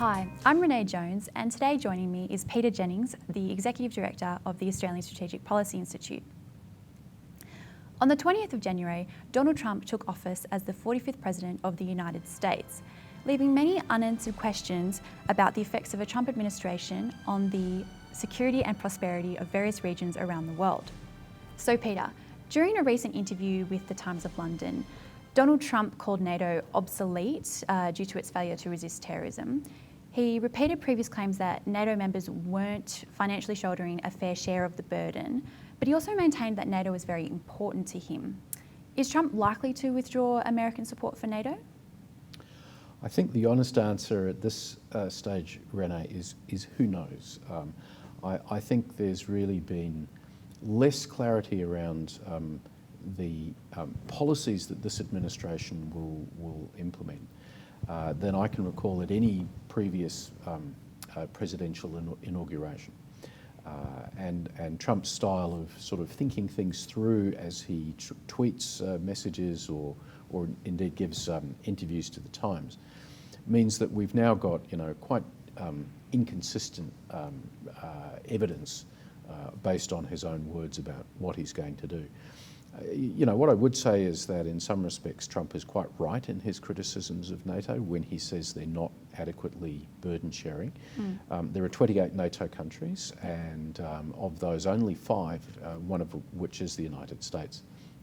Hi, I'm Renee Jones, and today joining me is Peter Jennings, the Executive Director of the Australian Strategic Policy Institute. On the 20th of January, Donald Trump took office as the 45th President of the United States, leaving many unanswered questions about the effects of a Trump administration on the security and prosperity of various regions around the world. So Peter, during a recent interview with the Times of London, Donald Trump called NATO obsolete due to its failure to resist terrorism. He repeated previous claims that NATO members weren't financially shouldering a fair share of the burden, but he also maintained that NATO was very important to him. Is Trump likely to withdraw American support for NATO? I think the honest answer at this stage, Renee, is who knows. I think there's really been less clarity around the policies that this administration will implement than I can recall at any previous presidential inauguration. And Trump's style of sort of thinking things through as he tweets messages or indeed gives interviews to the Times means that we've now got quite inconsistent evidence based on his own words about what he's going to do. What I would say is that in some respects Trump is quite right in his criticisms of NATO when he says they're not adequately burden sharing. There are 28 NATO countries, and of those only 5, one of which is the United States,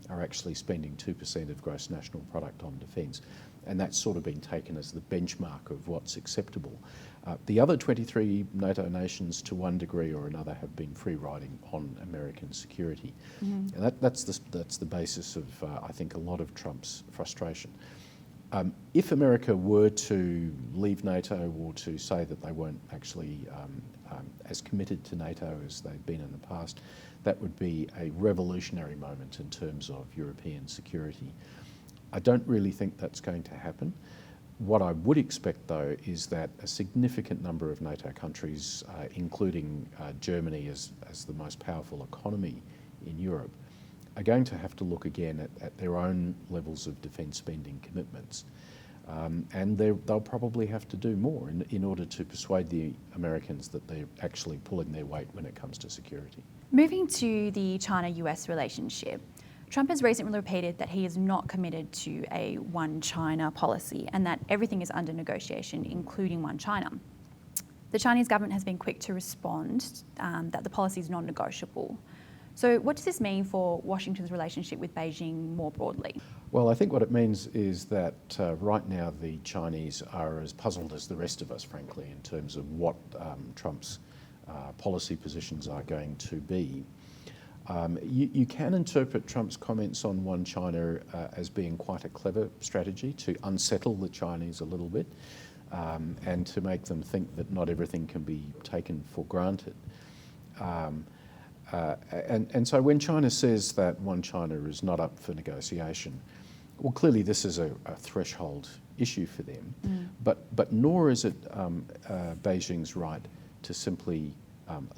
are actually spending 2% of gross national product on defence. And that's sort of been taken as the benchmark of what's acceptable. The other 23 NATO nations, to one degree or another, have been free riding on American security. And that's the basis of, I think, a lot of Trump's frustration. If America were to leave NATO or to say that they weren't actually as committed to NATO as they've been in the past, that would be a revolutionary moment in terms of European security. I don't really think that's going to happen. What I would expect, though, is that a significant number of NATO countries, including Germany as the most powerful economy in Europe, are going to have to look again at their own levels of defence spending commitments. And they'll probably have to do more in order to persuade the Americans that they're actually pulling their weight when it comes to security. Moving to the China-US relationship, Trump has recently repeated that he is not committed to a one China policy and that everything is under negotiation, including one China. The Chinese government has been quick to respond that the policy is non-negotiable. So what does this mean for Washington's relationship with Beijing more broadly? Well, I think what it means is that right now the Chinese are as puzzled as the rest of us, frankly, in terms of what Trump's policy positions are going to be. You can interpret Trump's comments on one China as being quite a clever strategy to unsettle the Chinese a little bit and to make them think that not everything can be taken for granted. And so when China says that one China is not up for negotiation, well, clearly this is a threshold issue for them, but nor is it Beijing's right to simply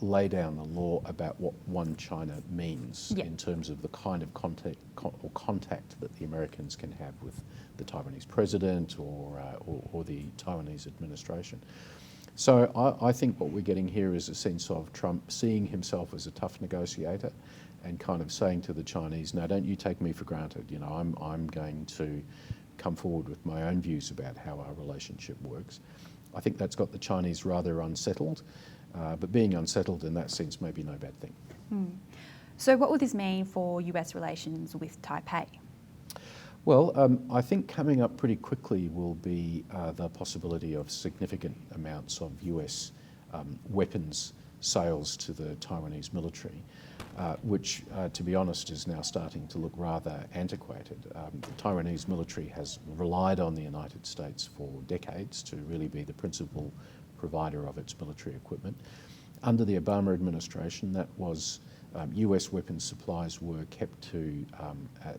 lay down the law about what one China means in terms of the kind of contact that the Americans can have with the Taiwanese president or the Taiwanese administration. So I think what we're getting here is a sense of Trump seeing himself as a tough negotiator and kind of saying to the Chinese, no, don't you take me for granted. I'm going to come forward with my own views about how our relationship works. I think that's got the Chinese rather unsettled. But being unsettled in that sense may be no bad thing. So what will this mean for US relations with Taipei? Well, I think coming up pretty quickly will be the possibility of significant amounts of US weapons sales to the Taiwanese military, which, to be honest, is now starting to look rather antiquated. The Taiwanese military has relied on the United States for decades to really be the principal provider of its military equipment. Under the Obama administration, that was US weapons supplies were kept to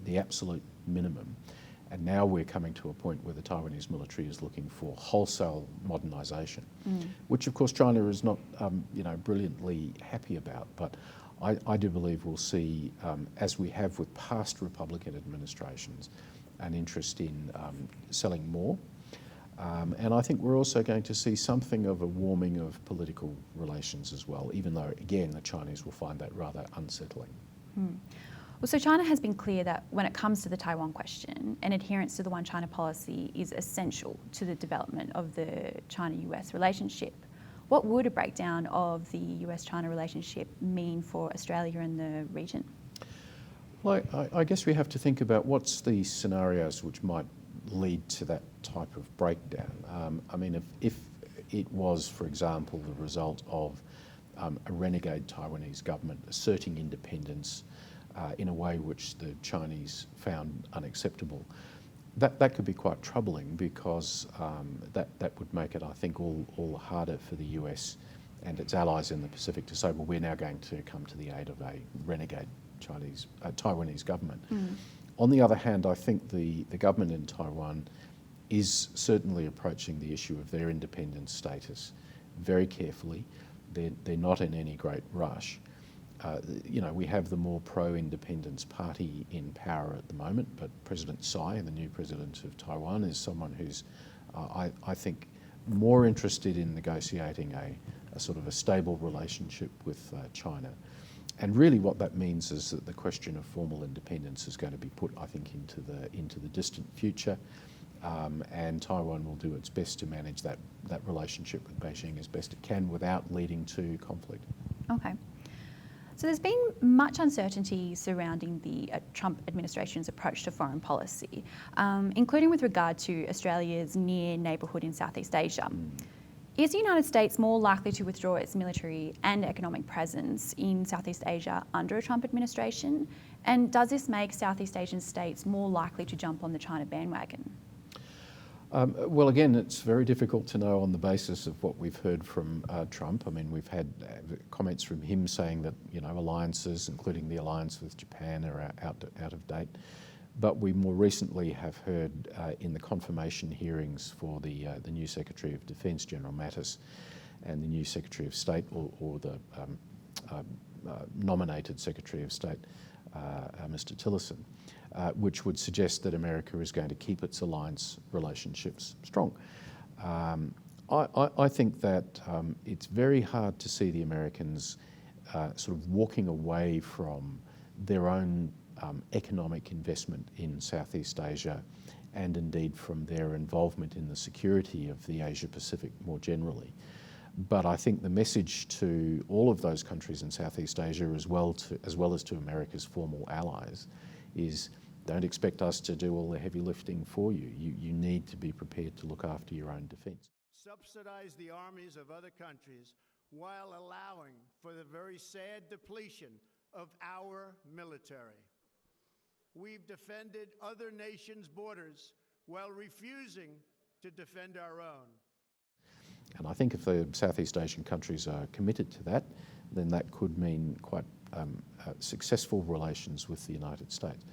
the absolute minimum. And now we're coming to a point where the Taiwanese military is looking for wholesale modernisation, which of course China is not brilliantly happy about. But I do believe we'll see, as we have with past Republican administrations, an interest in selling more. And I think we're also going to see something of a warming of political relations as well, even though, again, the Chinese will find that rather unsettling. Well, so China has been clear that when it comes to the Taiwan question, an adherence to the One China policy is essential to the development of the China-US relationship. What would a breakdown of the US-China relationship mean for Australia and the region? Well, I guess we have to think about what's the scenarios which might lead to that type of breakdown. I mean, if it was, for example, the result of a renegade Taiwanese government asserting independence in a way which the Chinese found unacceptable, that could be quite troubling, because that would make it, I think, all the harder for the US and its allies in the Pacific to say, well, we're now going to come to the aid of a renegade Taiwanese government. On the other hand, I think the government in Taiwan is certainly approaching the issue of their independence status very carefully. They're not in any great rush. We have the more pro-independence party in power at the moment, but President Tsai, the new president of Taiwan, is someone who's, I think, more interested in negotiating a sort of a stable relationship with China. And really what that means is that the question of formal independence is going to be put, I think, into the distant future, and Taiwan will do its best to manage that relationship with Beijing as best it can without leading to conflict. Okay. So there's been much uncertainty surrounding the Trump administration's approach to foreign policy, including with regard to Australia's near neighbourhood in Southeast Asia. Is the United States more likely to withdraw its military and economic presence in Southeast Asia under a Trump administration? And does this make Southeast Asian states more likely to jump on the China bandwagon? Well, again, it's very difficult to know on the basis of what we've heard from Trump. I mean, we've had comments from him saying that, alliances, including the alliance with Japan, are out of date. But we more recently have heard in the confirmation hearings for the new Secretary of Defence, General Mattis, and the new Secretary of State, or the nominated Secretary of State, Mr. Tillerson, which would suggest that America is going to keep its alliance relationships strong. I think that it's very hard to see the Americans sort of walking away from their own economic investment in Southeast Asia, and indeed from their involvement in the security of the Asia Pacific more generally. But I think the message to all of those countries in Southeast Asia, as well as to America's formal allies, is don't expect us to do all the heavy lifting for you. You need to be prepared to look after your own defence. Subsidize the armies of other countries while allowing for the very sad depletion of our military. We've defended other nations' borders while refusing to defend our own. And I think if the Southeast Asian countries are committed to that, then that could mean quite successful relations with the United States.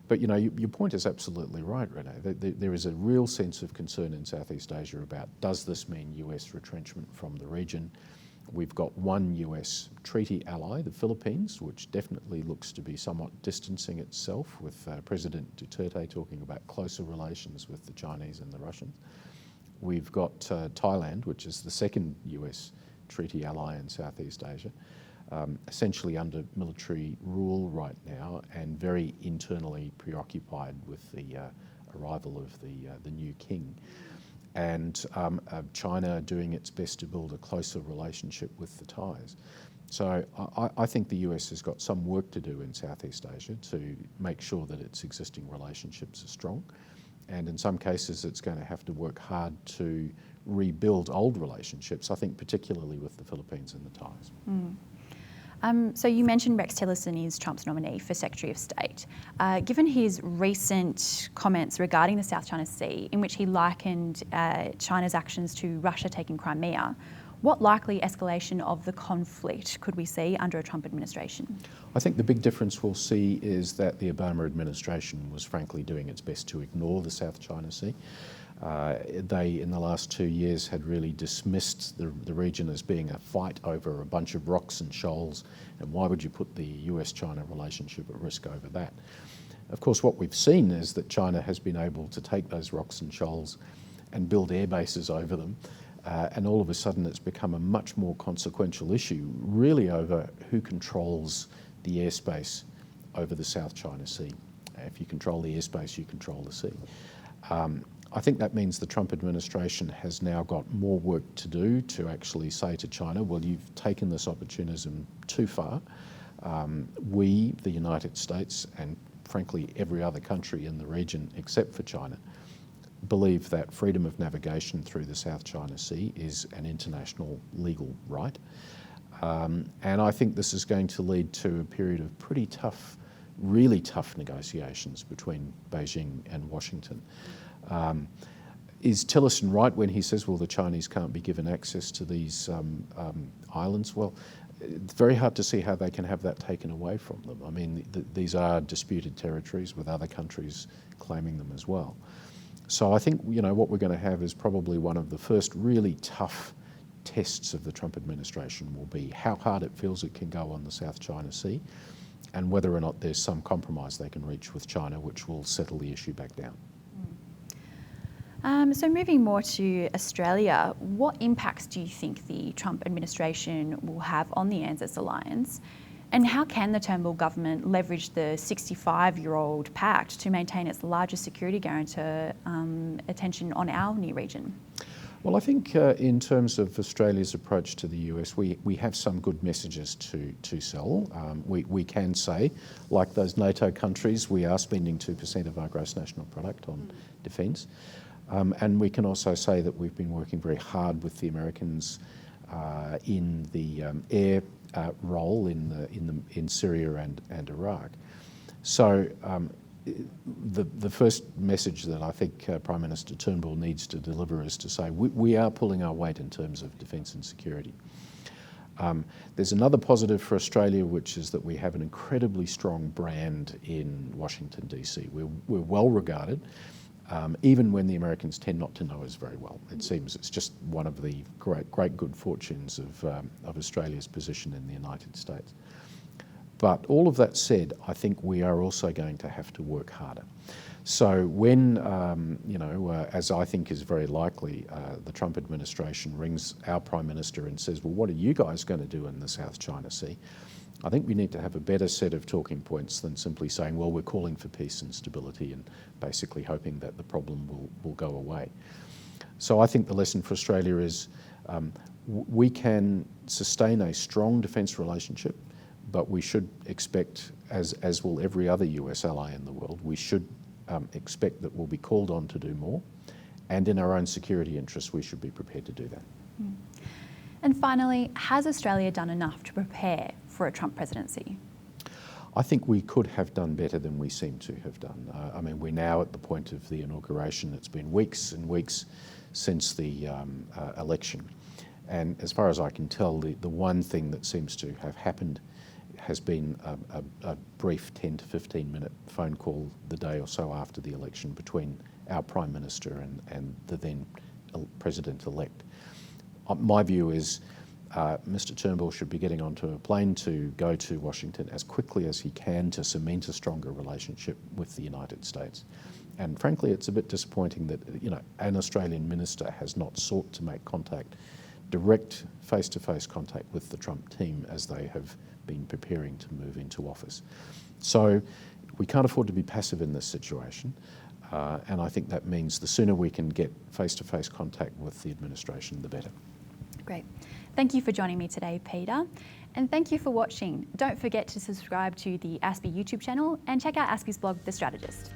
But your point is absolutely right, Renee. There is a real sense of concern in Southeast Asia about, does this mean US retrenchment from the region? We've got one US treaty ally, the Philippines, which definitely looks to be somewhat distancing itself, with President Duterte talking about closer relations with the Chinese and the Russians. We've got Thailand, which is the second US treaty ally in Southeast Asia, essentially under military rule right now, and very internally preoccupied with the arrival of the new king. And China doing its best to build a closer relationship with the Thais. So I think the US has got some work to do in Southeast Asia to make sure that its existing relationships are strong. And in some cases, it's going to have to work hard to rebuild old relationships, I think particularly with the Philippines and the Thais. So you mentioned Rex Tillerson is Trump's nominee for Secretary of State. Given his recent comments regarding the South China Sea, in which he likened China's actions to Russia taking Crimea, what likely escalation of the conflict could we see under a Trump administration? I think the big difference we'll see is that the Obama administration was frankly doing its best to ignore the South China Sea. They, in the last 2 years, had really dismissed the region as being a fight over a bunch of rocks and shoals, and why would you put the US-China relationship at risk over that? Of course, what we've seen is that China has been able to take those rocks and shoals and build air bases over them. And all of a sudden it's become a much more consequential issue, really over who controls the airspace over the South China Sea. If you control the airspace, you control the sea. I think that means the Trump administration has now got more work to do to actually say to China, well, you've taken this opportunism too far. We, the United States, and frankly every other country in the region except for China, believe that freedom of navigation through the South China Sea is an international legal right. And I think this is going to lead to a period of pretty tough, really tough negotiations between Beijing and Washington. Is Tillerson right when he says, well, the Chinese can't be given access to these islands? Well, it's very hard to see how they can have that taken away from them. I mean, these are disputed territories with other countries claiming them as well. So I think, you know, what we're going to have is probably one of the first really tough tests of the Trump administration will be how hard it feels it can go on the South China Sea and whether or not there's some compromise they can reach with China which will settle the issue back down. So moving more to Australia, what impacts do you think the Trump administration will have on the ANZUS alliance? And how can the Turnbull government leverage the 65-year-old pact to maintain its largest security guarantor attention on our new region? Well, I think in terms of Australia's approach to the US, we have some good messages to sell. We can say, like those NATO countries, we are spending 2% of our gross national product on defence. And we can also say that we've been working very hard with the Americans in the air role in Syria and Iraq. So the first message that I think Prime Minister Turnbull needs to deliver is to say we are pulling our weight in terms of defence and security. There's another positive for Australia, which is that we have an incredibly strong brand in Washington, DC. We're well regarded. Even when the Americans tend not to know us very well. It seems it's just one of the great good fortunes of Australia's position in the United States. But all of that said, I think we are also going to have to work harder. So when, as I think is very likely, the Trump administration rings our Prime Minister and says, well, what are you guys going to do in the South China Sea? I think we need to have a better set of talking points than simply saying, well, we're calling for peace and stability and basically hoping that the problem will go away. So I think the lesson for Australia is we can sustain a strong defence relationship, but we should expect, as will every other US ally in the world, we should expect that we'll be called on to do more. And in our own security interests, we should be prepared to do that. And finally, has Australia done enough to prepare for a Trump presidency? I think we could have done better than we seem to have done. I mean, we're now at the point of the inauguration. It's been weeks and weeks since the election. And as far as I can tell, the one thing that seems to have happened has been a brief 10 to 15 minute phone call the day or so after the election between our Prime Minister and the then President-elect. My view is Mr Turnbull should be getting onto a plane to go to Washington as quickly as he can to cement a stronger relationship with the United States. And frankly, it's a bit disappointing that an Australian minister has not sought to make contact, direct face-to-face contact with the Trump team as they have been preparing to move into office. So we can't afford to be passive in this situation. And I think that means the sooner we can get face-to-face contact with the administration, the better. Great. Thank you for joining me today, Peter. And thank you for watching. Don't forget to subscribe to the ASPI YouTube channel and check out ASPI's blog, The Strategist.